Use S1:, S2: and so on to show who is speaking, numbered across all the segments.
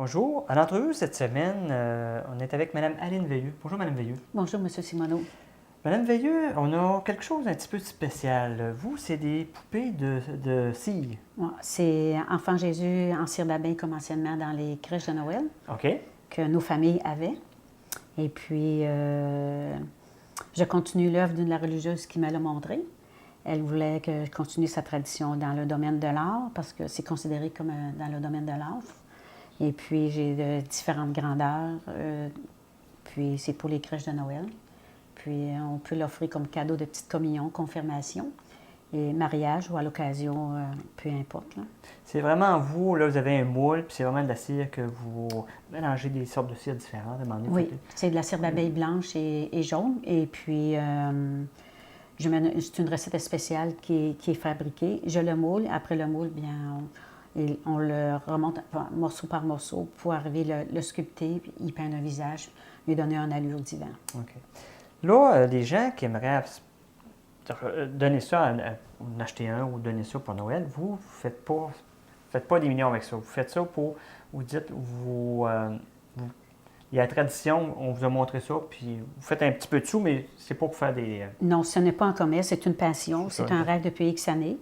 S1: Bonjour. À l'entrevue cette semaine, on est avec Mme Aline Veilleux. Bonjour, Mme Veilleux.
S2: Bonjour, M. Simoneau.
S1: Mme Veilleux, on a quelque chose d'un petit peu spécial. Vous, c'est des poupées de cire.
S2: Ouais, c'est Enfant Jésus en cire d'abeille comme anciennement dans les crèches de Noël
S1: OK?
S2: que nos familles avaient. Et puis, je continue l'œuvre d'une la religieuse qui me l'a montré. Elle voulait que je continue sa tradition dans le domaine de l'art parce que c'est considéré comme dans le domaine de l'art. Et puis, j'ai de différentes grandeurs. Puis, c'est pour les crèches de Noël. Puis, on peut l'offrir comme cadeau de petite communion, confirmation et mariage ou à l'occasion, peu importe. Là.
S1: C'est vraiment vous, là, vous avez un moule, puis c'est vraiment de la cire que vous mélangez des sortes de cire différentes. À un moment donné,
S2: Oui, c'est de la cire d'abeille blanche et jaune. Et puis, c'est une recette spéciale qui est fabriquée. Je le moule. Après le moule, bien, on le remonte morceau par morceau pour arriver le sculpter, puis y peindre un visage, lui donner un allure divin.
S1: OK. Là, les gens qui aimeraient donner ça, en acheter un ou donner ça pour Noël, vous ne faites pas des millions avec ça. Vous faites ça pour, vous dites, il y a la tradition, on vous a montré ça, puis vous faites un petit peu de sous, mais c'est pas pour faire des...
S2: Non, ce n'est pas un commerce, c'est une passion.
S1: C'est
S2: C'est
S1: ça.
S2: un rêve depuis X années.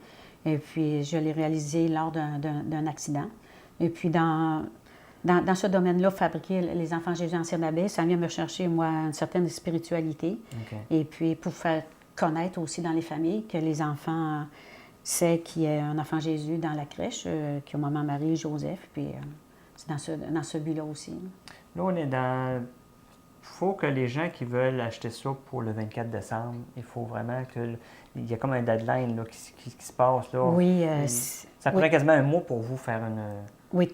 S2: Et puis, je l'ai réalisé lors d'un accident. Et puis, dans ce domaine-là, fabriquer les enfants Jésus en cire d'abeille, ça vient me chercher, moi, une certaine spiritualité.
S1: OK.
S2: Et puis, pour faire connaître aussi dans les familles que les enfants savent qu'il y a un enfant Jésus dans la crèche, qui a maman Marie, Joseph. Puis, c'est dans ce but-là aussi.
S1: Là, on est dans... Il faut que les gens qui veulent acheter ça pour le 24 décembre, il faut vraiment que... Il y a comme un deadline là, qui se passe. Là.
S2: Oui,
S1: Ça prend
S2: oui.
S1: quasiment un mois pour vous faire une...
S2: Oui,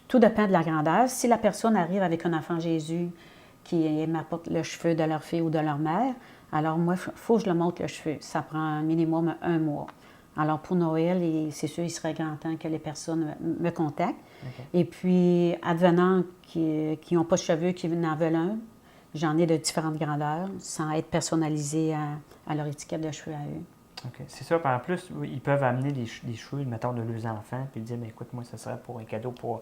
S2: tout dépend de la grandeur. Si la personne arrive avec un enfant Jésus qui m'apporte le cheveu de leur fille ou de leur mère, alors moi, il faut que je le montre le cheveu. Ça prend un minimum un mois. Alors pour Noël, c'est sûr, il serait grand temps que les personnes me contactent.
S1: OK.
S2: Et puis, advenant qui n'ont pas de cheveux, qui en veulent un, j'en ai de différentes grandeurs, sans être personnalisé à leur étiquette de cheveux à eux.
S1: OK. C'est ça. Puis en plus, ils peuvent amener des cheveux, mettons, de leurs enfants, puis dire, mais écoute, moi, ça serait pour un cadeau pour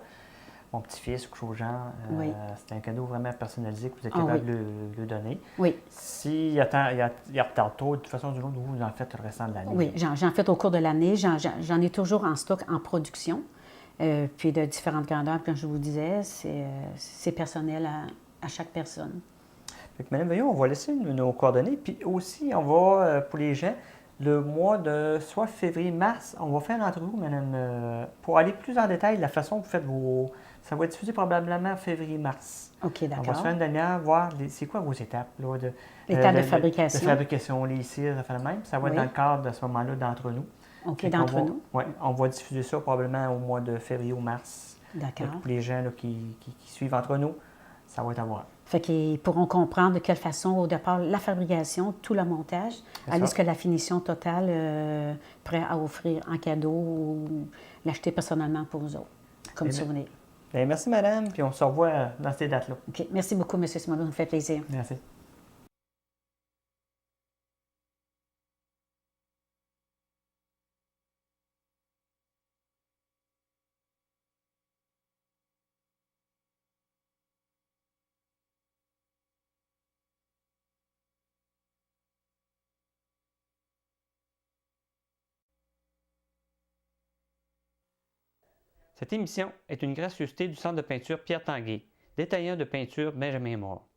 S1: mon petit-fils ou quelque chose du genre.
S2: Oui.
S1: C'est un cadeau vraiment personnalisé que vous êtes
S2: Ah
S1: capable
S2: oui.
S1: de le donner.
S2: Oui.
S1: S'il y a retard tôt, de toute façon, du jour, vous en faites le restant de l'année.
S2: Oui, j'en fais au cours de l'année. J'en ai toujours en stock en production, puis de différentes grandeurs. Comme je vous disais, c'est personnel à chaque personne.
S1: Fait que, Mme Veillon, on va laisser nos coordonnées. Puis aussi, on va, pour les gens, le mois de soit février-mars, on va faire une entrevue, Madame, pour aller plus en détail de la façon que vous faites vos... Ça va être diffusé probablement février-mars.
S2: OK,
S1: On va se
S2: d'accord.
S1: faire une demi-heure, voir c'est quoi vos étapes là,
S2: L'étape de
S1: de
S2: fabrication.
S1: fabrication, les cires, ça fait le même. Ça va être
S2: Oui.
S1: dans le cadre de ce moment-là d'entre nous.
S2: OK,
S1: Fait qu'on
S2: d'entre
S1: va-
S2: nous.
S1: ouais, on va diffuser ça probablement au mois de février ou mars.
S2: D'accord.
S1: Pour les gens là, qui suivent entre nous, ça va être à voir.
S2: Fait qu'ils pourront comprendre de quelle façon, au départ, la fabrication, tout le montage,
S1: C'est
S2: aller
S1: ça.
S2: jusqu'à la finition totale, prêt à offrir en cadeau ou l'acheter personnellement pour vous autres, comme
S1: Eh bien,
S2: souvenir.
S1: Bien, merci, madame, puis on se revoit dans ces dates-là.
S2: OK. Merci beaucoup, M. Simoneau. Ça me fait plaisir.
S1: Merci. Cette émission est une gracieuseté du Centre de peinture Pierre Tanguay, détaillant de peinture Benjamin Moore.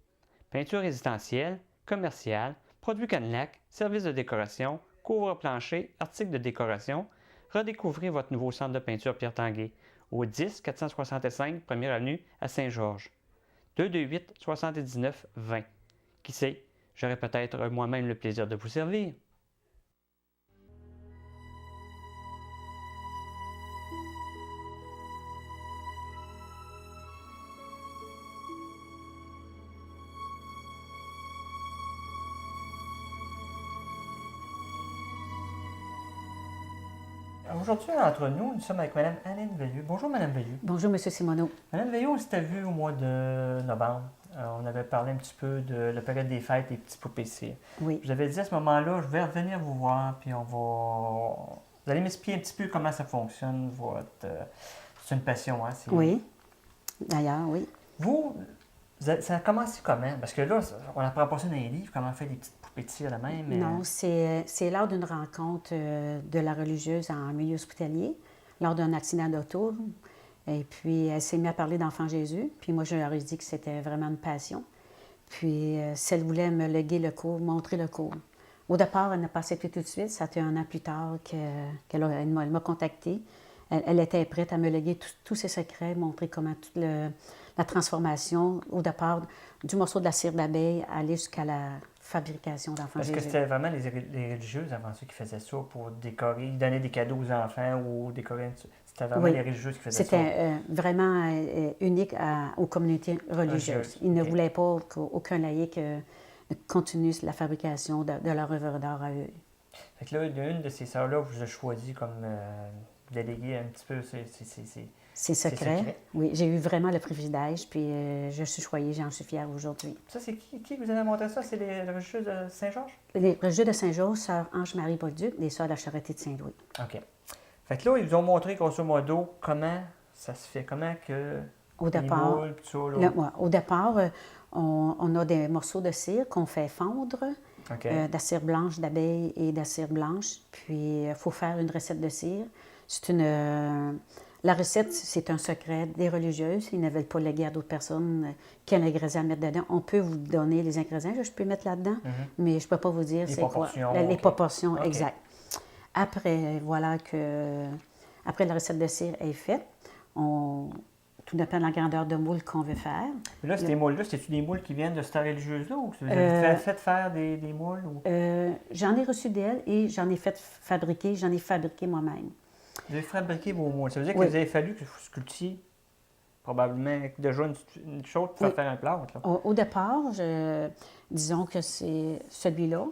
S1: Peinture résidentielle, commerciale, produits Cadillac, services de décoration, couvre-plancher, articles de décoration, redécouvrez votre nouveau centre de peinture Pierre Tanguay au 10 465 1er Avenue à Saint-Georges. 228 79 20. Qui sait, j'aurai peut-être moi-même le plaisir de vous servir. Aujourd'hui, entre nous sommes avec Mme Aline Veilleux. Bonjour, Mme Veilleux.
S2: Bonjour, M. Simoneau.
S1: Mme Veilleux, on s'était vu au mois de novembre. On avait parlé un petit peu de la période des fêtes, des petits poupées cire.
S2: Oui.
S1: Je vous avais dit à ce moment-là, je vais revenir vous voir, puis vous allez m'expliquer un petit peu comment ça fonctionne, votre... c'est une passion, hein?
S2: Oui. D'ailleurs, oui.
S1: Vous, ça a commencé comment? Parce que là, on apprend pas ça dans les livres, comment faire des petites poupées de cire de même.
S2: Non, c'est lors d'une rencontre de la religieuse en milieu hospitalier, lors d'un accident d'auto. Et puis, elle s'est mise à parler d'Enfant Jésus. Puis moi, je leur ai dit que c'était vraiment une passion. Puis, si elle voulait me léguer le cours, montrer le cours. Au départ, elle n'a pas accepté tout de suite. Ça a été 1 an plus tard qu'elle m'a contactée. Elle était prête à me léguer tous ses secrets, montrer comment toute la transformation, au départ, du morceau de la cire d'abeille, aller jusqu'à la fabrication d'Enfant
S1: Est-ce
S2: Jésus.
S1: que c'était vraiment les religieuses avant ça qui faisaient ça pour décorer, donner des cadeaux aux enfants ou décorer? C'était vraiment
S2: Oui.
S1: les religieuses qui faisaient ça?
S2: C'était vraiment unique aux communautés religieuses. Ils ne
S1: OK.
S2: voulaient pas qu'aucun laïc continue la fabrication de leur œuvre d'art à eux.
S1: Fait que là, une de ces sœurs-là vous a choisi comme déléguer un petit peu
S2: C'est secret. Oui, j'ai eu vraiment le privilège, puis je suis choyée, j'en suis fière aujourd'hui.
S1: Ça, c'est qui vous avez montré ça? C'est les religieuses de Saint-Georges?
S2: Les religieux de Saint-Georges, sœur Ange-Marie Bolduc, les sœurs de la Charité de Saint-Louis.
S1: OK. Fait que là, ils vous ont montré, grosso modo, comment ça se fait, comment que
S2: Au départ,
S1: moules, tout ça, là.
S2: au départ on a des morceaux de cire qu'on fait fondre,
S1: OK.
S2: de la cire blanche d'abeille et de la cire blanche. Puis, il faut faire une recette de cire. La recette, c'est un secret des religieuses. Ils ne veulent pas léguer à d'autres personnes quels ingrédients mettre dedans. On peut vous donner les ingrédients que je peux mettre là-dedans, mais je ne peux pas vous dire c'est quoi. Les
S1: OK.
S2: proportions,
S1: OK.
S2: exact. Après, après la recette de cire est faite, tout dépend de la grandeur de moule qu'on veut faire.
S1: Mais là, ces moules-là, c'est-tu des moules qui viennent de cette religieuse-là ou vous avez fait faire des moules? Ou...
S2: J'en ai reçu d'elle et j'en ai fabriqué moi-même.
S1: Vous avez fabriqué vos moules. Ça veut dire
S2: Oui.
S1: que vous avez fallu que vous sculptiez probablement déjà une chose pour faire un plâtre. Là.
S2: Au départ, disons que c'est celui-là.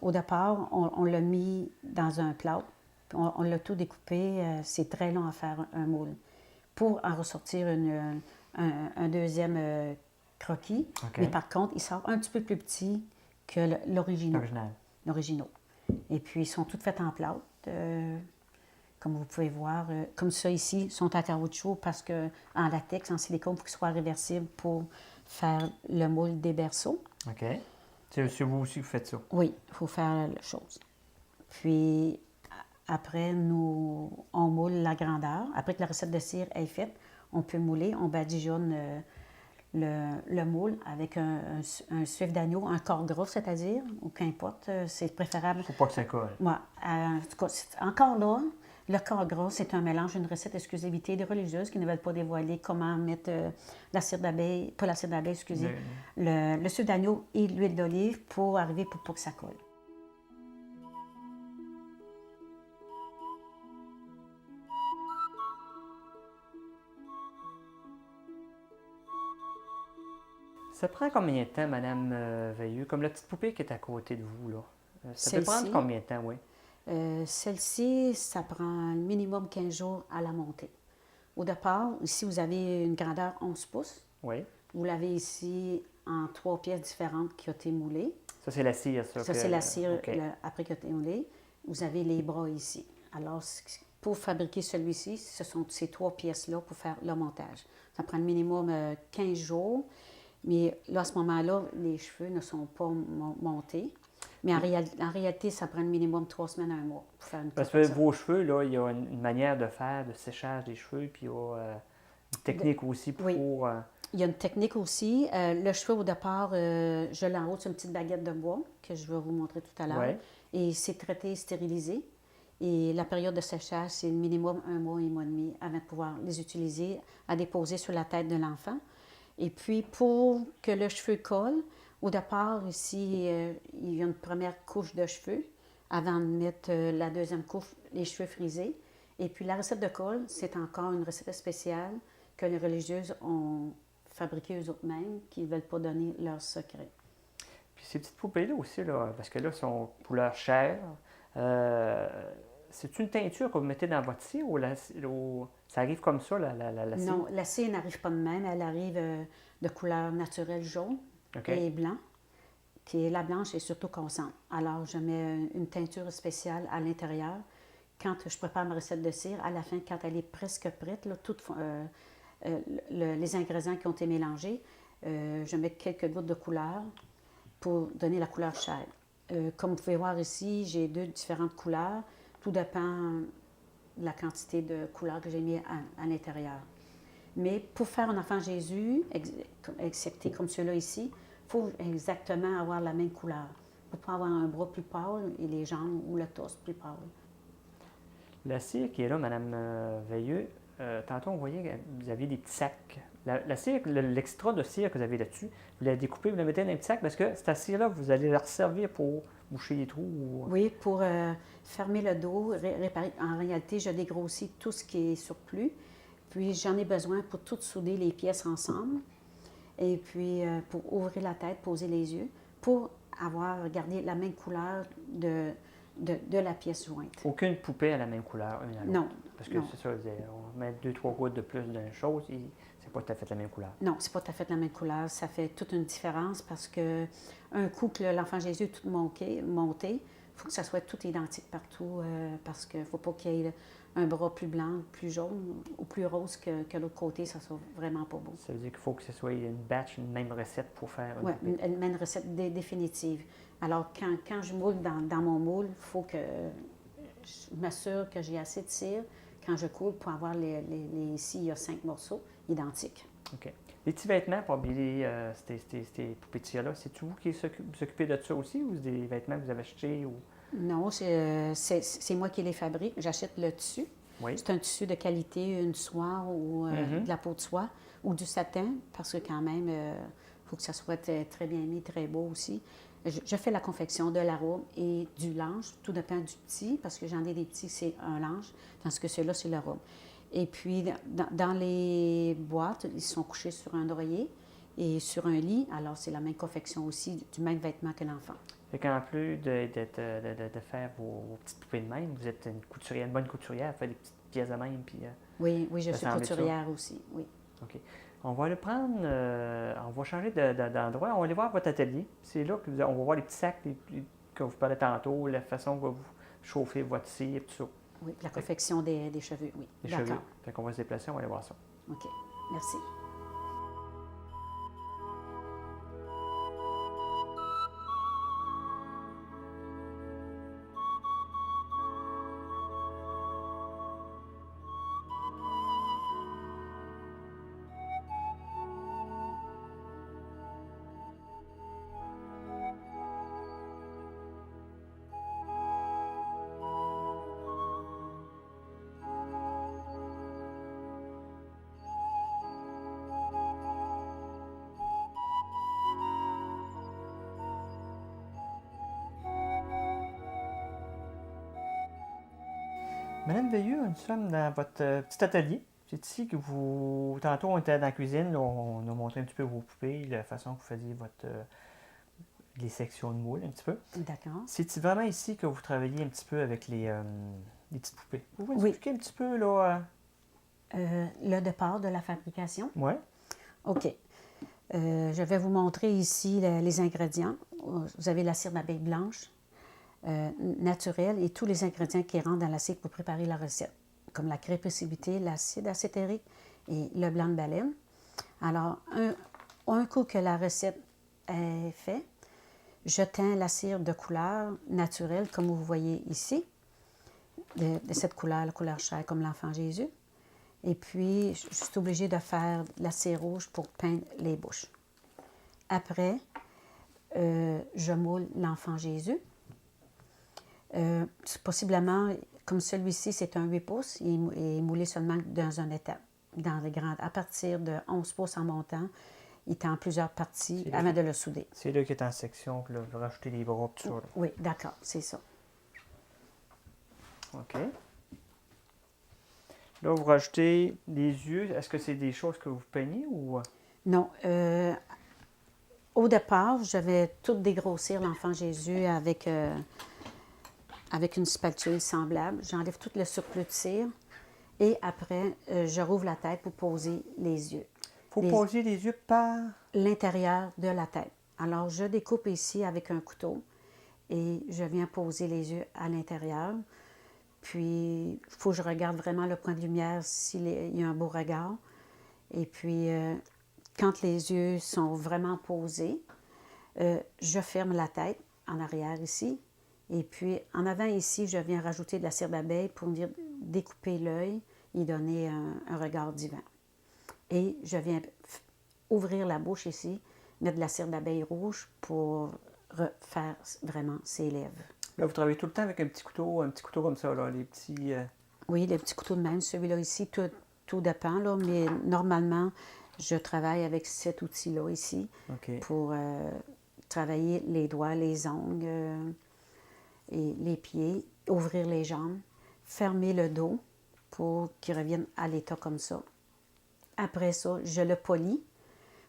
S2: Au départ, on l'a mis dans un plâtre. On l'a tout découpé. C'est très long à faire un moule. Pour en ressortir un deuxième croquis.
S1: OK.
S2: Mais par contre, il sort un petit peu plus petit que l'original. Et puis, ils sont toutes faites en plâtre. Comme vous pouvez voir, comme ça ici, sont en caoutchouc parce qu'en latex, en silicone, pour qu'ils soient réversibles pour faire le moule des berceaux.
S1: OK. C'est vous aussi qui faites ça?
S2: Oui, il faut faire la chose. Puis, après, on moule la grandeur. Après que la recette de cire est faite, on peut mouler, on badigeonne le moule avec un suif d'agneau, un corps gras, c'est-à-dire, ou qu'importe, c'est préférable.
S1: Faut pas que ça colle.
S2: Ouais, en tout cas, encore là, le corps gras, c'est un mélange, une recette exclusivité des religieuses qui ne veulent pas dévoiler comment mettre la cire d'abeille, pas la cire d'abeille, excusez, le suif d'agneau et l'huile d'olive pour arriver pour pas que ça colle.
S1: Ça prend combien de temps, Madame Veilleux? Comme la petite poupée qui est à côté de vous, là. Ça peut
S2: Celle-ci?
S1: prendre combien de temps, oui?
S2: Celle-ci, ça prend un minimum 15 jours à la monter. Au départ, ici, vous avez une grandeur 11 pouces.
S1: Oui.
S2: Vous l'avez ici en 3 pièces différentes qui ont été moulées.
S1: Ça, c'est la cire, ça.
S2: Ça, c'est la cire
S1: OK.
S2: après qu'il a été moulé. Vous avez les bras ici. Alors, pour fabriquer celui-ci, ce sont ces 3 pièces-là pour faire le montage. Ça prend le minimum 15 jours. Mais là, à ce moment-là, les cheveux ne sont pas montés. Mais en réalité, ça prend le minimum 3 semaines à 1 mois pour faire une
S1: Parce que vos cheveux, là, il y a une manière de faire, de séchage des cheveux, puis il y a une technique aussi pour...
S2: Oui. Il y a une technique aussi. Le cheveu, au départ, je l'enroule sur une petite baguette de bois que je vais vous montrer tout à l'heure.
S1: Ouais.
S2: Et c'est traité, stérilisé. Et la période de séchage, c'est le minimum 1 mois et demi avant de pouvoir les utiliser à déposer sur la tête de l'enfant. Et puis, pour que le cheveu colle, au départ, ici, il y a une première couche de cheveux avant de mettre la deuxième couche, les cheveux frisés. Et puis, la recette de colle, c'est encore une recette spéciale que les religieuses ont fabriquée eux-mêmes, qui ne veulent pas donner leur secret.
S1: Puis ces petites poupées-là aussi, là, parce que là, sont pour leur chair. C'est une teinture que vous mettez dans votre cire ou ça arrive comme ça, la cire?
S2: Non, la cire n'arrive pas de même. Elle arrive de couleur naturelle jaune et blanc, qui est la blanche et surtout concentre. Alors, je mets une teinture spéciale à l'intérieur. Quand je prépare ma recette de cire, à la fin, quand elle est presque prête, là, les ingrédients qui ont été mélangés. Je mets quelques gouttes de couleur pour donner la couleur chair. Comme vous pouvez voir ici, j'ai 2 différentes couleurs. Tout dépend de la quantité de couleur que j'ai mis à l'intérieur. Mais pour faire un enfant Jésus, excepté comme celui-là ici, il faut exactement avoir la même couleur. Il ne faut pas avoir un bras plus pâle et les jambes ou le torse plus pâle.
S1: La cire qui est là, Mme Veilleux, tantôt on voyait que vous aviez des petits sacs. La cire, l'extra de cire que vous avez là-dessus, vous la découpez, vous la mettez dans un petit sac parce que cette cire-là, vous allez la resservir pour boucher les trous. Ou...
S2: Oui, pour fermer le dos, réparer. En réalité, je dégrossis tout ce qui est surplus. Puis j'en ai besoin pour tout souder les pièces ensemble. Et puis pour ouvrir la tête, poser les yeux, pour avoir gardé la même couleur de la pièce jointe.
S1: Aucune poupée a la même couleur, une à l'autre.
S2: Non.
S1: Parce que
S2: non.
S1: c'est ça, on met 2-3 gouttes de plus d'une chose et c'est pas tout à fait la même couleur.
S2: Non, c'est pas tout à fait la même couleur. Ça fait toute une différence parce que un coup que l'enfant Jésus est tout monté, il faut que ça soit tout identique partout parce qu'il ne faut pas qu'il y ait un bras plus blanc, plus jaune ou plus rose que l'autre côté. Ça ne soit vraiment pas beau.
S1: Ça veut dire qu'il faut que ce soit une batch, une même recette pour faire une
S2: Oui,
S1: poupée.
S2: une même recette définitive. Alors, quand je moule dans mon moule, il faut que je m'assure que j'ai assez de cire quand je coule pour avoir ici, il y a 5 morceaux identiques.
S1: OK. Les petits vêtements pour habiller ces poupées de cire-là, c'est-tu vous qui vous occupez de ça aussi ou c'est des vêtements que vous avez achetés? Ou...
S2: Non, c'est moi qui les fabrique. J'achète le tissu.
S1: Oui.
S2: C'est un tissu de qualité, une soie ou de la peau de soie ou du satin, parce que quand même, il faut que ça soit très bien mis, très beau aussi. Je fais la confection de la robe et du linge. Tout dépend du petit, parce que j'en ai des petits, c'est un linge, tandis que celui-là, c'est la robe. Et puis, dans les boîtes, ils sont couchés sur un oreiller et sur un lit. Alors, c'est la même confection aussi, du même vêtement que l'enfant.
S1: Fait qu'en plus de faire vos petites poupées de même, vous êtes une couturière, une bonne couturière, faire des petites pièces de même. Puis,
S2: oui, je suis couturière aussi, oui.
S1: OK. On va le prendre, on va changer d'endroit, on va aller voir votre atelier. C'est là qu'on va voir les petits sacs que vous parlez tantôt, la façon dont vous chauffez votre cire, tout ça.
S2: Oui, la confection des cheveux, oui.
S1: Les cheveux. Fait qu'on va se déplacer, on va aller voir ça.
S2: OK. Merci.
S1: Madame Veilleux, nous sommes dans votre petit atelier. C'est ici que vous. Tantôt, on était dans la cuisine, là, on a montré un petit peu vos poupées, la façon que vous faisiez les sections de moule, un petit peu.
S2: D'accord.
S1: C'est vraiment ici que vous travaillez un petit peu avec les petites poupées. Vous pouvez nous
S2: Oui.
S1: expliquer un petit peu, là?
S2: Le départ de la fabrication.
S1: Oui.
S2: OK. Je vais vous montrer ici les ingrédients. Vous avez la cire d'abeille blanche naturelle et tous les ingrédients qui rentrent dans la cire pour préparer la recette, comme la crème précipitée, l'acide acétérique et le blanc de baleine. Alors, un coup que la recette est faite, je teins la cire de couleur naturelle, comme vous voyez ici, de cette couleur, la couleur chair, comme l'enfant Jésus. Et puis, je suis obligée de faire la cire rouge pour peindre les bouches. Après, je moule l'enfant Jésus. Possiblement, comme celui-ci, c'est un 8 pouces, il est moulé seulement dans une étape. Dans les grandes, à partir de 11 pouces en montant, il est en plusieurs parties avant de le souder.
S1: C'est là qui est en section, que là, vous rajoutez les bras, tout ça. Là.
S2: Oui, d'accord, c'est ça.
S1: OK. Là, vous rajoutez les yeux. Est-ce que c'est des choses que vous peignez ou...
S2: Non. Au départ, je vais tout dégrossir l'enfant Jésus avec une spatule semblable. J'enlève tout le surplus de cire et après, je rouvre la tête pour poser les yeux.
S1: Il faut poser les yeux par...
S2: l'intérieur de la tête. Alors, je découpe ici avec un couteau et je viens poser les yeux à l'intérieur. Puis, il faut que je regarde vraiment le point de lumière s'il y a un beau regard. Et puis, quand les yeux sont vraiment posés, je ferme la tête en arrière ici. Et puis, en avant ici, je viens rajouter de la cire d'abeille pour venir découper l'œil et donner un regard divin. Et je viens ouvrir la bouche ici, mettre de la cire d'abeille rouge pour faire vraiment ses lèvres.
S1: Là, vous travaillez tout le temps avec un petit couteau comme ça, là, les petits...
S2: Oui, les petits couteaux de même. Celui-là ici, tout dépend, là, mais normalement, je travaille avec cet outil-là ici pour travailler les doigts, les ongles et les pieds, ouvrir les jambes, fermer le dos pour qu'il revienne à l'état comme ça. Après ça, je le polis,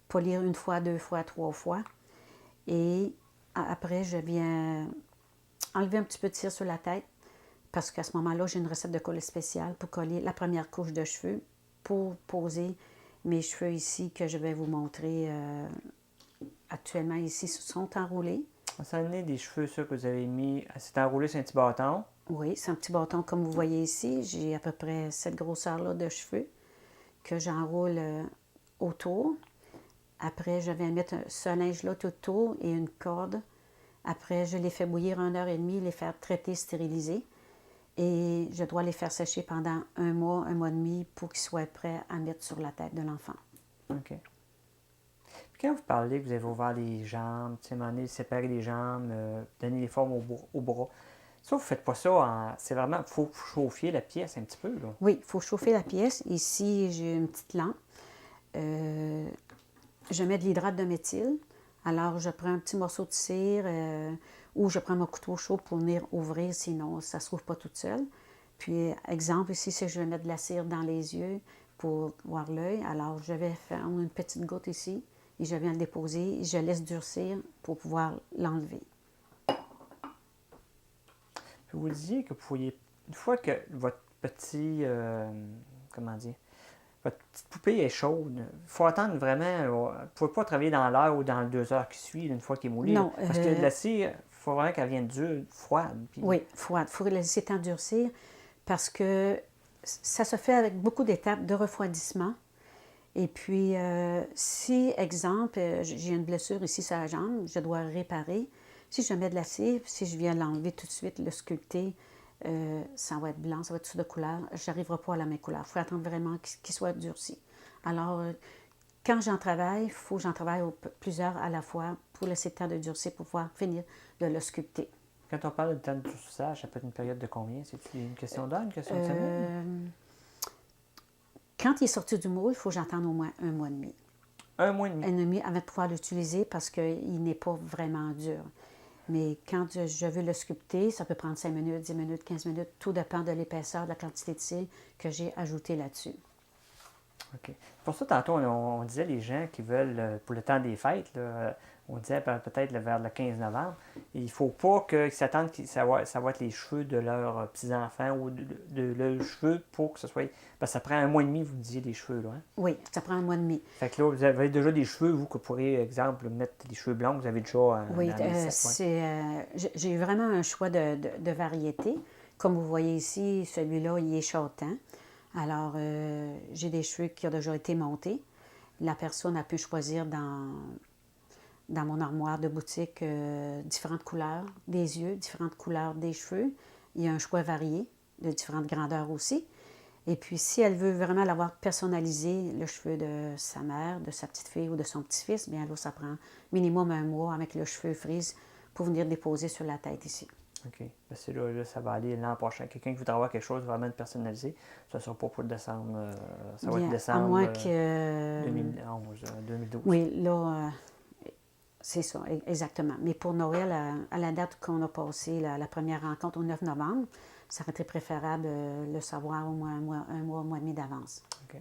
S2: polir 1 fois, 2 fois, 3 fois. Et après, je viens enlever un petit peu de cire sur la tête parce qu'à ce moment-là, j'ai une recette de coller spéciale pour coller la première couche de cheveux pour poser mes cheveux ici que je vais vous montrer actuellement ici sont enroulés.
S1: Ça en est des cheveux, ça, que vous avez mis. C'est enroulé sur un petit bâton.
S2: Oui, c'est un petit bâton comme vous voyez ici. J'ai à peu près cette grosseur-là de cheveux que j'enroule autour. Après, je viens mettre ce linge-là tout autour et une corde. Après, je les fais bouillir 1h30, les faire traiter, stériliser. Et je dois les faire sécher pendant 1 mois, 1 mois et demi pour qu'ils soient prêts à mettre sur la tête de l'enfant.
S1: OK. Puis quand vous parlez que vous avez ouvert les jambes, tu sais, séparer les jambes, donner les formes au bras, ça, vous ne faites pas ça c'est vraiment... Il faut chauffer la pièce un petit peu, là.
S2: Oui, il faut chauffer la pièce. Ici, j'ai une petite lampe. Je mets de l'hydrate de méthyle. Alors, je prends un petit morceau de cire ou je prends mon couteau chaud pour venir ouvrir, sinon ça ne s'ouvre pas toute seule. Puis, exemple, ici, si je vais mettre de la cire dans les yeux pour voir l'œil, alors je vais faire une petite goutte ici et je viens le déposer. Je laisse durcir pour pouvoir l'enlever.
S1: Puis vous disiez que vous pourriez, une fois que votre petit, comment dire, votre petite poupée est chaude, il faut attendre vraiment, vous ne pouvez pas travailler dans l'heure ou dans les 2 heures qui suivent, une fois qu'elle est moulée.
S2: Non.
S1: Parce que la cire, il faut vraiment qu'elle vienne dure, froide. Puis...
S2: Oui, froide. Il faut la laisser endurcir parce que ça se fait avec beaucoup d'étapes de refroidissement. Et puis, si, exemple, j'ai une blessure ici sur la jambe, je dois réparer. Si je mets de la cire, si je viens l'enlever tout de suite, le sculpter, ça va être blanc, ça va être tout de couleur. Je n'arriverai pas à la même couleur. Il faut attendre vraiment qu'il soit durci. Alors, quand j'en travaille, il faut que j'en travaille plusieurs à la fois pour laisser le temps de durcir pour pouvoir finir de le sculpter.
S1: Quand on parle de temps de durcissage, ça peut être une période de combien? C'est une question d'heure, une question de semaine?
S2: Quand il est sorti du moule, il faut que j'attende au moins 1 mois et demi.
S1: 1 mois et demi?
S2: 1 mois et demi avant de pouvoir l'utiliser parce qu'il n'est pas vraiment dur. Mais quand je veux le sculpter, ça peut prendre 5 minutes, 10 minutes, 15 minutes. Tout dépend de l'épaisseur, de la quantité de cire que j'ai ajouté là-dessus.
S1: OK. Pour ça, tantôt, on disait les gens qui veulent, pour le temps des fêtes, là, on disait peut-être vers le 15 novembre, il ne faut pas qu'ils s'attendent que ça va être les cheveux de leurs petits-enfants ou de leurs cheveux pour que ce soit... Parce que ça prend 1 mois et demi, vous disiez, des cheveux, là. Hein?
S2: Oui, ça prend 1 mois et demi.
S1: Fait que là, vous avez déjà des cheveux, vous, que vous pourrez, exemple, mettre des cheveux blancs, vous avez déjà
S2: Oui,
S1: dans les sets,
S2: j'ai eu vraiment un choix de variété. Comme vous voyez ici, celui-là, il est châtain. Alors, j'ai des cheveux qui ont déjà été montés. La personne a pu choisir dans mon armoire de boutique différentes couleurs des yeux, différentes couleurs des cheveux. Il y a un choix varié, de différentes grandeurs aussi. Et puis, si elle veut vraiment l'avoir personnalisé, le cheveu de sa mère, de sa petite fille ou de son petit-fils, bien là, ça prend minimum 1 mois avec le cheveu frise pour venir déposer sur la tête ici.
S1: OK. Parce que là, ça va aller l'an prochain. Quelqu'un qui voudra avoir quelque chose vraiment personnalisé, ça ne sera pas pour décembre. Ça va être décembre
S2: à moins que...
S1: 2011, 2012.
S2: Oui, là, c'est ça, exactement. Mais pour Noël, à la date qu'on a passé la première rencontre au 9 novembre, ça aurait été préférable de le savoir au moins un mois et demi d'avance.
S1: OK.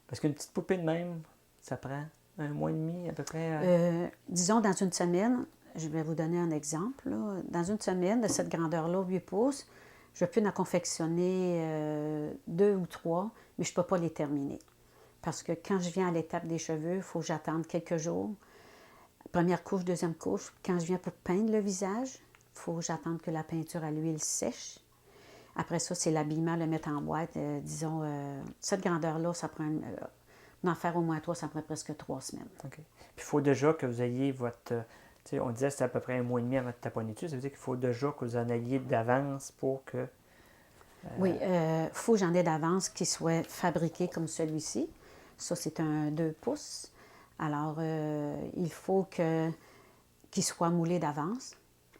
S1: Parce qu'une petite poupée de même, ça prend 1 mois et demi à peu près?
S2: Disons, dans une semaine, je vais vous donner un exemple. Là. Dans une semaine, de cette grandeur-là, 8 pouces, je peux en confectionner 2 ou 3, mais je ne peux pas les terminer. Parce que quand je viens à l'étape des cheveux, il faut que j'attende quelques jours. Première couche, deuxième couche. Quand je viens pour peindre le visage, il faut que j'attende que la peinture à l'huile sèche. Après ça, c'est l'habillement, le mettre en boîte. Disons, cette grandeur-là, ça prend D'en faire au moins 3, ça prend presque 3 semaines.
S1: OK. Puis il faut déjà que vous ayez votre... tu sais, on disait que c'était à peu près un mois et demi avant de taponner dessus. Ça veut dire qu'il faut déjà que vous en ayez d'avance pour que...
S2: Oui, il faut que j'en ai d'avance qui soit fabriqué comme celui-ci. Ça, c'est un 2 pouces. Alors, il faut qu'il soit moulé d'avance.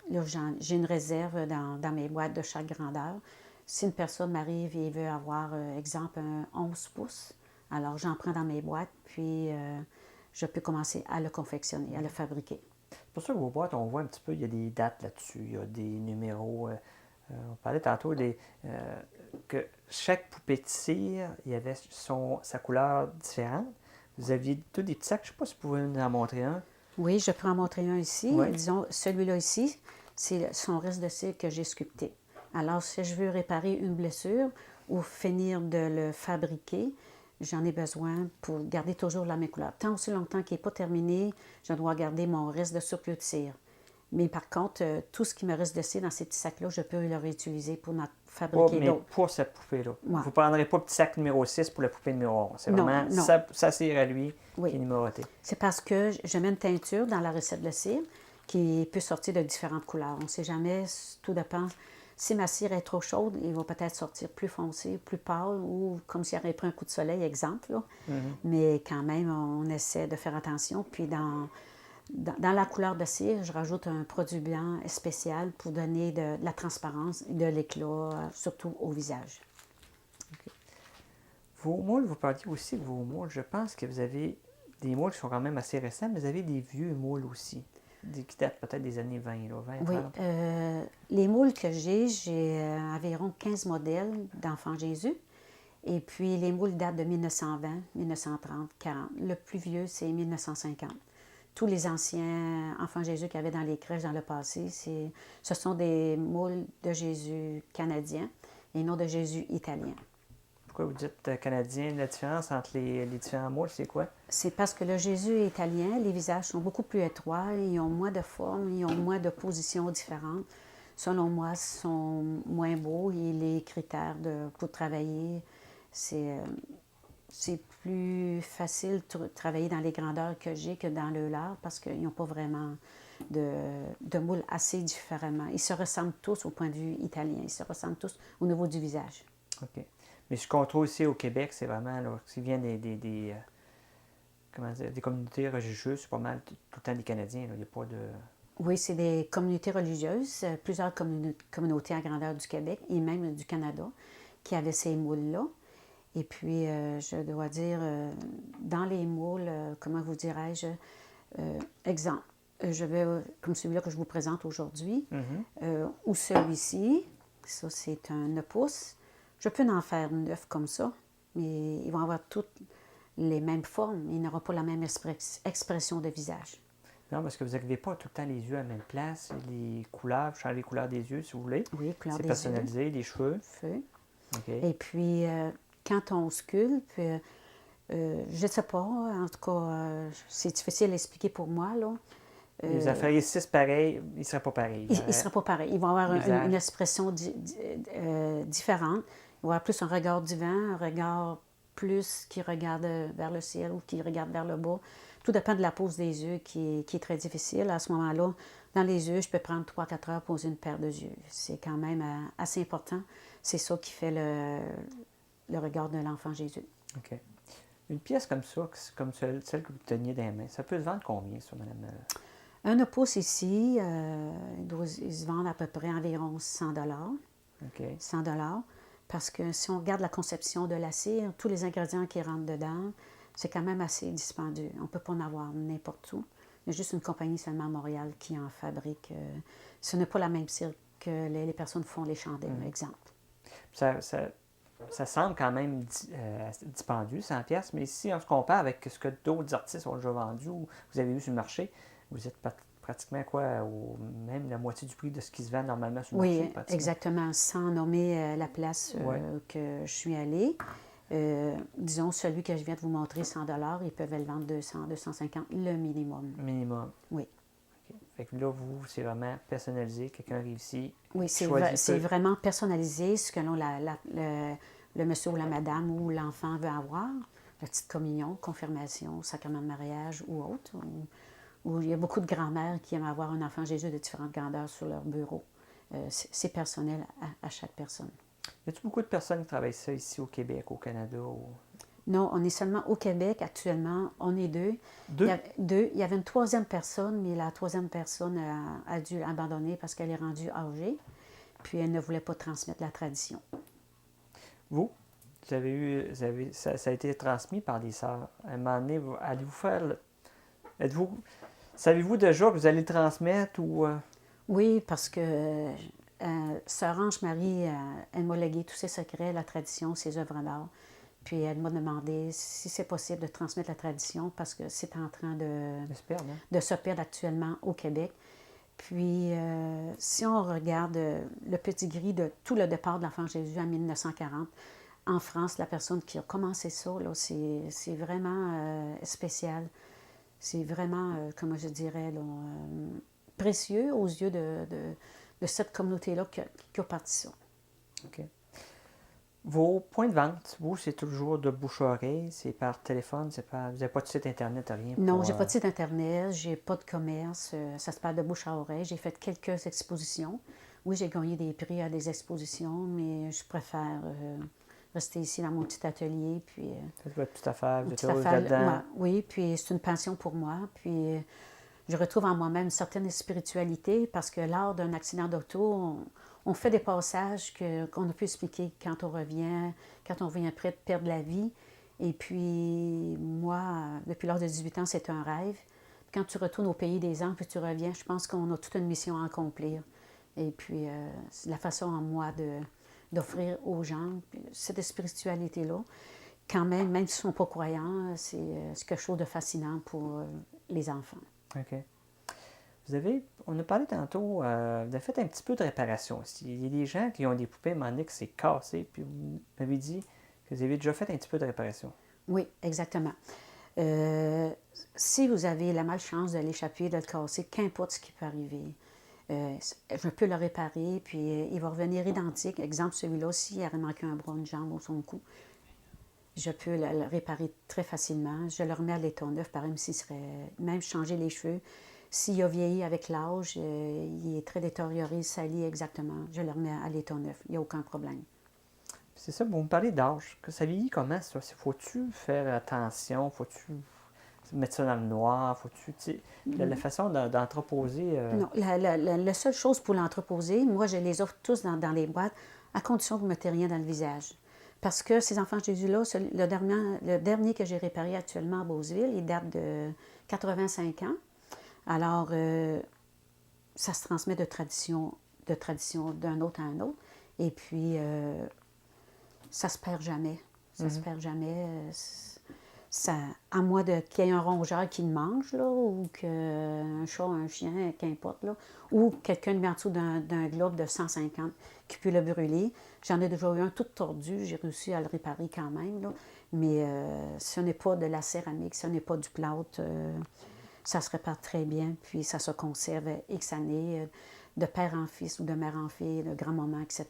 S2: Là, j'ai une réserve dans mes boîtes de chaque grandeur. Si une personne m'arrive et veut avoir, exemple, un 11 pouces, alors j'en prends dans mes boîtes, puis je peux commencer à le confectionner, à le fabriquer.
S1: C'est pour ça que vos boîtes, on voit un petit peu, il y a des dates là-dessus, il y a des numéros. On parlait tantôt que chaque poupée de cire, il y avait sa couleur différente. Vous aviez tous des petits sacs, je ne sais pas si vous pouvez nous en montrer un.
S2: Oui, je peux en montrer un ici.
S1: Oui.
S2: Disons, celui-là ici, c'est son reste de cire que j'ai sculpté. Alors, si je veux réparer une blessure ou finir de le fabriquer, j'en ai besoin pour garder toujours la même couleur. Tant aussi longtemps qu'il n'est pas terminé, je dois garder mon reste de surplus de cire. Mais par contre, tout ce qui me reste de cire dans ces petits sacs-là, je peux le réutiliser pour fabriquer
S1: mais
S2: d'autres.
S1: pour cette poupée-là.
S2: Ouais.
S1: Vous ne prendrez pas le petit sac numéro 6 pour la poupée numéro 11. C'est
S2: Non,
S1: vraiment
S2: non.
S1: sa cire à lui
S2: Oui.
S1: qui est numérotée.
S2: C'est parce que je mets une teinture dans la recette de cire qui peut sortir de différentes couleurs. On ne sait jamais, tout dépend. Si ma cire est trop chaude, il va peut-être sortir plus foncé, plus pâle ou comme s'il aurait pris un coup de soleil, exemple. Là. Mais quand même, on essaie de faire attention. Puis dans la couleur de cire, je rajoute un produit blanc spécial pour donner de la transparence et de l'éclat, surtout au visage.
S1: Okay. Vos moules, vous parliez aussi de vos moules. Je pense que vous avez des moules qui sont quand même assez récents, mais vous avez des vieux moules aussi, qui datent peut-être des années 20, là, 20
S2: Oui, les moules que j'ai environ 15 modèles d'enfants Jésus. Et puis les moules datent de 1920, 1930, 40. Le plus vieux, c'est 1950. Tous les anciens enfants Jésus qu'il y avait dans les crèches dans le passé, ce sont des moules de Jésus canadiens et non de Jésus italiens.
S1: Pourquoi vous dites canadien? La différence entre les différents moules, c'est quoi?
S2: C'est parce que le Jésus italien, les visages sont beaucoup plus étroits, ils ont moins de formes, ils ont moins de positions différentes. Selon moi, ils sont moins beaux et les critères pour travailler, c'est plus facile de travailler dans les grandeurs que j'ai que dans le leur parce qu'ils n'ont pas vraiment de moules assez différemment. Ils se ressemblent tous au point de vue italien, ils se ressemblent tous au niveau du visage.
S1: OK. Mais ce qu'on trouve ici au Québec, c'est vraiment, là, s'il vient des communautés religieuses, c'est pas mal tout le temps des Canadiens. Là. Il n'y a pas de...
S2: Oui, c'est des communautés religieuses, plusieurs communautés à grandeur du Québec et même du Canada qui avaient ces moules-là. Et puis, je dois dire, dans les moules, comment vous dirais-je, exemple, je vais, comme celui-là que je vous présente aujourd'hui, ou celui-ci, ça c'est un 9 pouces. Je peux en faire 9 comme ça, mais ils vont avoir toutes les mêmes formes. Ils n'auront pas la même expression de visage.
S1: Non, parce que vous n'arrivez pas tout le temps les yeux à la même place. Les couleurs, vous changez les couleurs des yeux si vous voulez.
S2: Oui, couleur des
S1: yeux. C'est personnalisé, des cheveux.
S2: Feu.
S1: Okay.
S2: Et puis, quand on sculpte, je ne sais pas, en tout cas, c'est difficile à expliquer pour moi, là.
S1: Vous en feriez 6 pareils, ils ne seraient pas pareils.
S2: Ils ne seraient pas pareils. Ils vont avoir une expression différente. Ils vont avoir plus un regard du vent, un regard plus qui regarde vers le ciel ou qui regarde vers le bas. Tout dépend de la pose des yeux qui est très difficile. À ce moment-là, dans les yeux, je peux prendre 3-4 heures pour poser une paire de yeux. C'est quand même assez important. C'est ça qui fait le regard de l'enfant Jésus.
S1: OK. Une pièce comme ça, comme celle que vous teniez dans les mains, ça peut se vendre combien, ça, madame?
S2: Un pouce ici, il se vend à peu près environ 100 $.
S1: OK.
S2: 100 $. Parce que si on regarde la conception de la cire, tous les ingrédients qui rentrent dedans, c'est quand même assez dispendieux. On ne peut pas en avoir n'importe où. Il y a juste une compagnie seulement à Montréal qui en fabrique. Ce n'est pas la même cire que les personnes font les chandelles, par exemple.
S1: Ça semble quand même dispendieux, 100 $, mais si on se compare avec ce que d'autres artistes ont déjà vendu ou vous avez vu sur le marché, vous êtes pratiquement même la moitié du prix de ce qui se vend normalement sur le marché.
S2: Oui, exactement, sans nommer la place que je suis allée. Disons, celui que je viens de vous montrer, 100 $, ils peuvent le vendre 200, 250, le minimum.
S1: Minimum.
S2: Oui.
S1: Okay. Fait que là, vous, c'est vraiment personnalisé. Quelqu'un arrive ici.
S2: Oui, c'est vraiment personnalisé ce que le monsieur ou la madame ou l'enfant veut avoir. la petite communion, confirmation, sacrement de mariage ou autre. Où il y a beaucoup de grand-mères qui aiment avoir un enfant Jésus de différentes grandeurs sur leur bureau. C'est personnel à chaque personne.
S1: Y a-t-il beaucoup de personnes qui travaillent ça ici au Québec, au Canada?
S2: Non, on est seulement au Québec actuellement. On est deux.
S1: Deux?
S2: Il y avait une troisième personne, mais la troisième personne a dû abandonner parce qu'elle est rendue âgée. Puis elle ne voulait pas transmettre la tradition.
S1: Vous avez ça a été transmis par des sœurs. À un moment donné, allez-vous faire... Savez-vous déjà que vous allez transmettre ou...
S2: Oui, parce que Sœur Ange-Marie, elle m'a légué tous ses secrets, la tradition, ses œuvres d'art. Puis elle m'a demandé si c'est possible de transmettre la tradition parce que c'est en train de se perdre actuellement au Québec. Puis, si on regarde le petit gris de tout le départ de l'Enfant Jésus en 1940, en France, la personne qui a commencé ça, c'est vraiment spécial. C'est vraiment, comment je dirais, là, précieux aux yeux de cette communauté-là qui a parti ça.
S1: OK. Vos points de vente, vous, c'est toujours de bouche-oreille, c'est par téléphone, vous n'avez pas de site Internet, rien?
S2: Non, j'ai pas de site Internet, j'ai pas de commerce, ça se passe de bouche à oreille. J'ai fait quelques expositions. Oui, j'ai gagné des prix à des expositions, mais je préfère rester ici dans mon petit atelier. Puis,
S1: faites votre petite affaire, vous êtes heureuse là-dedans.
S2: Oui, puis c'est une passion pour moi. Puis je retrouve en moi-même une certaine spiritualité parce que lors d'un accident d'auto, on fait des passages qu'on a pu expliquer quand on revient après de perdre la vie. Et puis, moi, depuis l'âge de 18 ans, c'est un rêve. Quand tu retournes au pays des anges, puis tu reviens, je pense qu'on a toute une mission à accomplir. Et puis, c'est la façon en moi d'offrir aux gens cette spiritualité-là. Quand même s'ils ne sont pas croyants, c'est quelque chose de fascinant pour les enfants.
S1: OK. On a parlé tantôt, vous avez fait un petit peu de réparation aussi. Il y a des gens qui ont des poupées, m'en dit que c'est cassé, puis vous m'avez dit que vous avez déjà fait un petit peu de réparation.
S2: Oui, exactement. Si vous avez la malchance de l'échapper, de le casser, qu'importe ce qui peut arriver, je peux le réparer, puis il va revenir identique. Exemple, celui-là, s'il avait manqué un bras, une jambe ou son cou, je peux le réparer très facilement. Je le remets à l'état neuf, par exemple, s'il serait même changer les cheveux. S'il a vieilli avec l'âge, il est très détérioré, sali exactement. Je le remets à l'état neuf. Il n'y a aucun problème.
S1: C'est ça, vous me parlez d'âge. Ça vieillit comment, ça? Faut-tu faire attention? Faut-tu mettre ça dans le noir? Faut-tu, la façon d'entreposer...
S2: Non, la seule chose pour l'entreposer, moi, je les offre tous dans les boîtes, à condition que vous ne mettez rien dans le visage. Parce que ces enfants Jésus-là, le dernier que j'ai réparé actuellement à Beauceville, il date de 85 ans. Alors, ça se transmet de tradition d'un autre à un autre. Et puis, ça se perd jamais. Ça se perd jamais. À moins qu'il y ait un rongeur qui le mange, là, ou qu'un chat, un chien, qu'importe, là, ou quelqu'un met en dessous d'un globe de 150 qui peut le brûler. J'en ai déjà eu un tout tordu, j'ai réussi à le réparer quand même, là. Mais ce n'est pas de la céramique, ce n'est pas du plâtre. Ça se répare très bien, puis ça se conserve X années, de père en fils ou de mère en fille, de grands-moments, etc.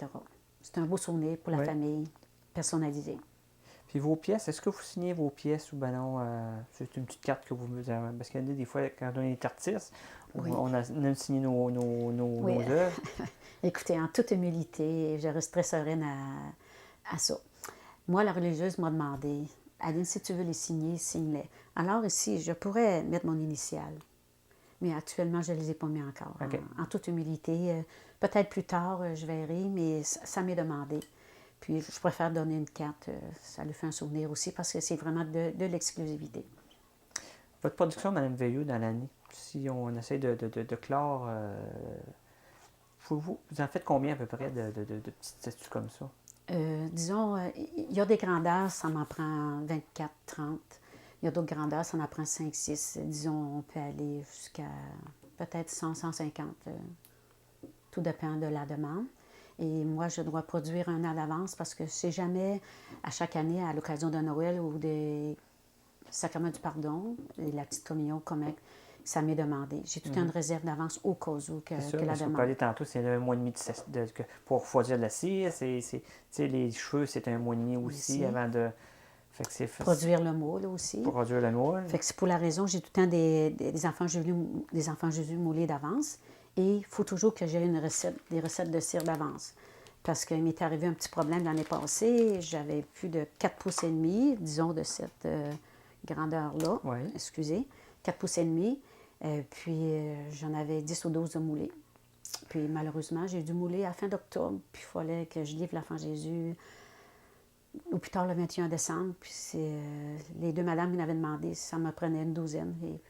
S2: C'est un beau souvenir pour la famille, personnalisé.
S1: Puis vos pièces, est-ce que vous signez vos pièces ou ben non, c'est une petite carte que vous... Parce qu'il y a des fois, quand on est artiste, on a signé nos œuvres.
S2: Écoutez, en toute humilité, je resterai sereine à ça. Moi, la religieuse m'a demandé, Aline, si tu veux les signer, signe-les. Alors ici, je pourrais mettre mon initiale, mais actuellement, je ne les ai pas mis encore.
S1: Okay.
S2: En toute humilité, peut-être plus tard, je verrai, mais ça m'est demandé. Puis je préfère donner une carte, ça lui fait un souvenir aussi, parce que c'est vraiment de l'exclusivité.
S1: Votre production, Mme Veilleux, dans l'année, si on essaie de clore, vous en faites combien à peu près de petites statues comme ça?
S2: Disons, il y a des grandeurs, ça m'en prend 24, 30. Il y a d'autres grandeurs, ça en prend 5, 6. Disons, on peut aller jusqu'à peut-être 100, 150. Tout dépend de la demande. Et moi, je dois produire un an d'avance parce que c'est jamais, à chaque année, à l'occasion de Noël ou des sacrements du pardon, et la petite communion, comme ça m'est demandé. J'ai toute une réserve d'avance au cas où que la demande.
S1: Vous parlez tantôt, c'est un mois et demi pour choisir de la cire. Les cheveux, c'est un mois et demi aussi avant de... Fait que c'est
S2: produire le moule aussi.
S1: Pour produire le moule.
S2: Fait que c'est pour la raison, j'ai tout le temps des enfants Jésus moulés d'avance. Et il faut toujours que j'ai des recettes de cire d'avance. Parce qu'il m'est arrivé un petit problème l'année passée. J'avais plus de 4 pouces et demi, disons, de cette grandeur-là.
S1: Oui.
S2: Excusez. 4 pouces et demi. Puis j'en avais 10 ou 12 de moulés. Puis malheureusement, j'ai dû mouler à la fin d'octobre. Puis il fallait que je livre l'enfant Jésus au plus tard le 21 décembre. Puis c'est les deux madames qui m'avaient demandé si ça me prenait une douzaine. Et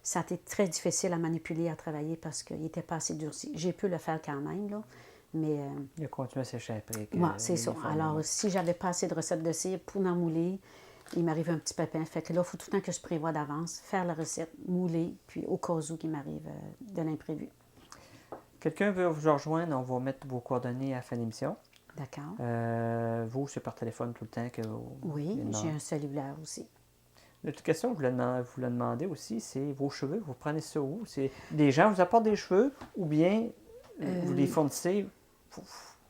S2: ça a été très difficile à manipuler, à travailler parce qu'il n'était pas assez durci. J'ai pu le faire quand même, là. Mais.
S1: Il a continué à s'échapper.
S2: Oui, c'est ça. Alors, si j'avais pas assez de recettes de cire pour en mouler, il m'arrive un petit pépin. Fait que là, il faut tout le temps que je prévoie d'avance, faire la recette, mouler, puis au cas où qu'il m'arrive de l'imprévu.
S1: Quelqu'un veut vous rejoindre, on va mettre vos coordonnées à la fin de l'émission.
S2: D'accord.
S1: Vous, c'est par téléphone tout le temps que vous...
S2: Oui, j'ai un cellulaire aussi.
S1: L'autre question que je voulais demander aussi, c'est vos cheveux, vous prenez ça où? C'est des gens vous apportent des cheveux ou bien vous les fournissez?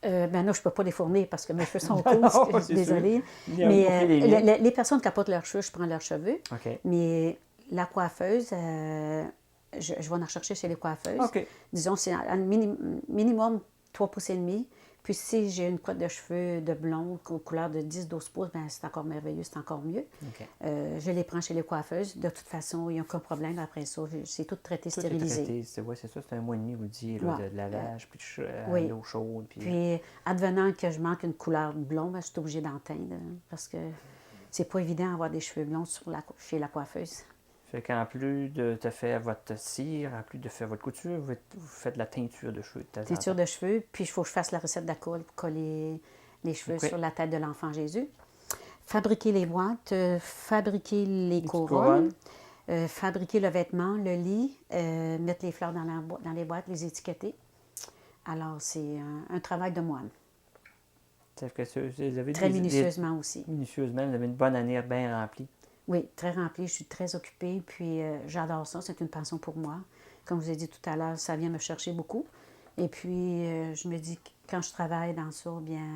S2: Ben non, je ne peux pas les fournir parce que mes cheveux sont courts, désolée.
S1: Mais
S2: les personnes qui apportent leurs cheveux, je prends leurs cheveux.
S1: Okay.
S2: Mais la coiffeuse, je vais en rechercher chez les coiffeuses.
S1: Okay.
S2: Disons, c'est un minimum 3 pouces et demi. Puis si j'ai une couette de cheveux de blond, couleur de 10-12 pouces, ben c'est encore merveilleux, c'est encore mieux.
S1: Okay.
S2: Je les prends chez les coiffeuses. De toute façon, il n'y a aucun problème après ça. C'est tout traité, stérilisé.
S1: C'est ça, c'est un mois et demi, vous dites, de lavage, puis de l'eau chaude.
S2: Puis advenant que je manque une couleur blonde, ben, je suis obligée d'en teindre parce que c'est pas évident d'avoir des cheveux blonds chez la coiffeuse.
S1: Fait qu'en plus de faire votre cire, en plus de faire votre couture, vous faites de la teinture de cheveux.
S2: Teinture de cheveux, puis il faut que je fasse la recette d'accolle pour coller les cheveux sur la tête de l'enfant Jésus. Fabriquer les boîtes, fabriquer les couronnes, fabriquer le vêtement, le lit, mettre les fleurs dans les boîtes, les étiqueter. Alors, c'est un travail de moine.
S1: Vous avez
S2: très minutieusement aussi.
S1: Minutieusement, vous avez une bonne année bien remplie.
S2: Oui, très remplie. Je suis très occupée, puis j'adore ça. C'est une passion pour moi. Comme je vous ai dit tout à l'heure, ça vient me chercher beaucoup. Et puis, je me dis que quand je travaille dans ça, bien,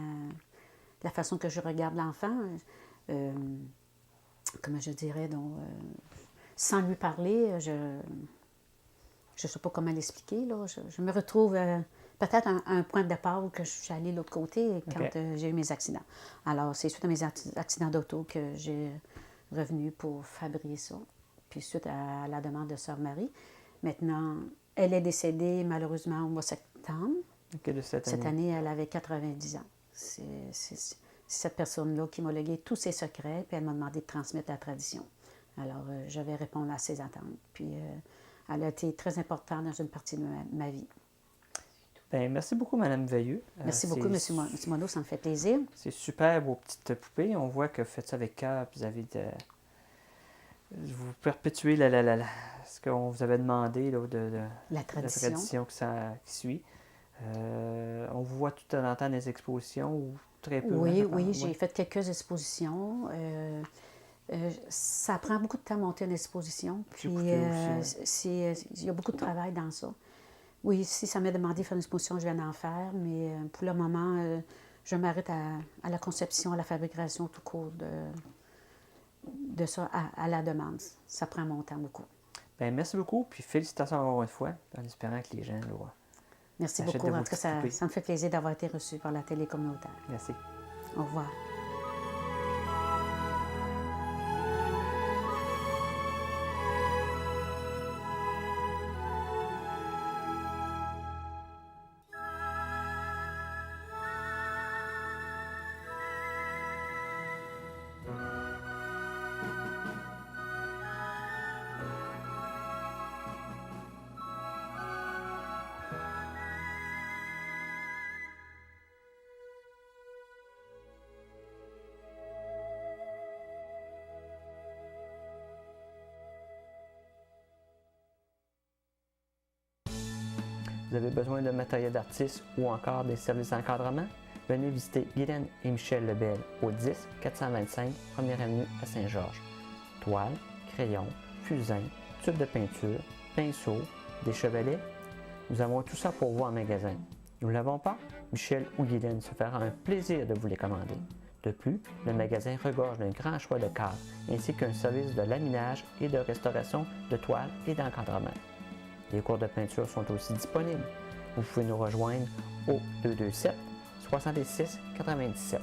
S2: la façon que je regarde l'enfant, comment je dirais, donc, sans lui parler, je ne sais pas comment l'expliquer, là. Je me retrouve peut-être à un point de départ où que je suis allée de l'autre côté quand j'ai eu mes accidents. Alors, c'est suite à mes accidents d'auto que j'ai revenu pour fabriquer ça, puis suite à la demande de Sœur Marie. Maintenant, elle est décédée malheureusement au mois de septembre. Cette année, elle avait 90 ans. C'est cette personne-là qui m'a légué tous ses secrets, puis elle m'a demandé de transmettre la tradition. Alors, je vais répondre à ses attentes. Puis, elle a été très importante dans une partie de ma vie.
S1: Bien, merci beaucoup, Mme Veilleux.
S2: Merci beaucoup, M. Monod, ça me fait plaisir.
S1: C'est super, vos petites poupées. On voit que vous faites ça avec cœur, puis vous avez vous perpétuez ce qu'on vous avait demandé là,
S2: la tradition
S1: qui suit. On vous voit tout le temps des expositions ou très peu?
S2: Oui, j'ai fait quelques expositions. Ça prend beaucoup de temps à monter une exposition. Puis, il y a beaucoup de travail dans ça. Oui, si ça m'a demandé de faire une exposition, je viens d'en faire, mais pour le moment, je m'arrête à la conception, à la fabrication tout court de ça, à la demande. Ça prend mon temps beaucoup.
S1: Bien, merci beaucoup, puis félicitations encore une fois, en espérant que les gens le voient.
S2: Merci beaucoup. En tout cas, ça me fait plaisir d'avoir été reçu par la télé communautaire.
S1: Merci.
S2: Au revoir.
S1: Vous avez besoin de matériel d'artiste ou encore des services d'encadrement? Venez visiter Guylaine et Michel Lebel au 10 425 1er Avenue à Saint-Georges. Toile, crayon, fusain, tubes de peinture, pinceaux, des chevalets. Nous avons tout ça pour vous en magasin. Nous ne l'avons pas? Michel ou Guylaine se fera un plaisir de vous les commander. De plus, le magasin regorge d'un grand choix de cadres, ainsi qu'un service de laminage et de restauration de toiles et d'encadrement. Les cours de peinture sont aussi disponibles. Vous pouvez nous rejoindre au 227 66 97.